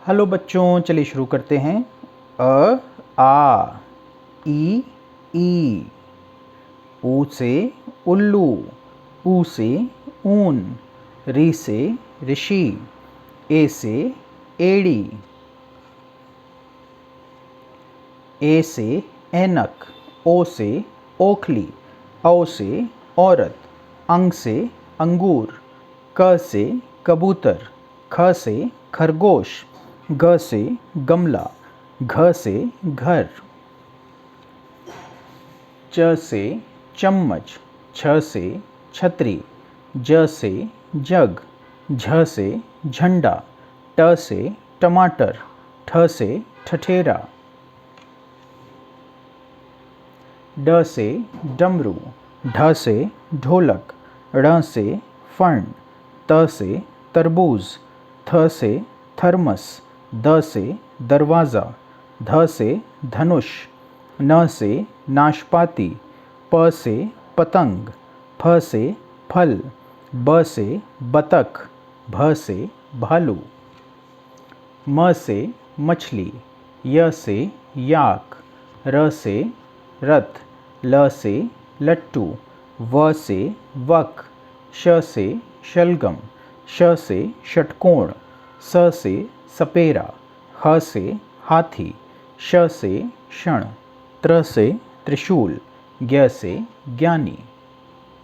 Hello बच्चों, चलिए शुरू करते हैं। अ आ ई ऊ से उल्लू, ऊ से ऊन, री से ऋषि, ए से एड़ी, ए से ऐनक, ओ से ओखली, औ से औरत, अंग से अंगूर, क से कबूतर, ख से खरगोश, ग से गमला, घ से घर, च से चम्मच, छ से छतरी, ज से जग, झ से झंडा, ट से टमाटर, ठ से ठठेरा, ड से डमरू, ढ से ढोलक, ड़ से फण, त से तरबूज, थ से थर्मस, द से दरवाज़ा, ध से धनुष, न से नाशपाती, प से पतंग, फ से फल, ब से बतख, भ से भालू, म से मछली, य से याक, र से रथ, ल से लट्टू, व से वक, श से शलगम, श से षटकोण, स से सपेरा, ह से हाथी, श से क्षण, त्र से त्रिशूल, ज्ञ से ज्ञानी।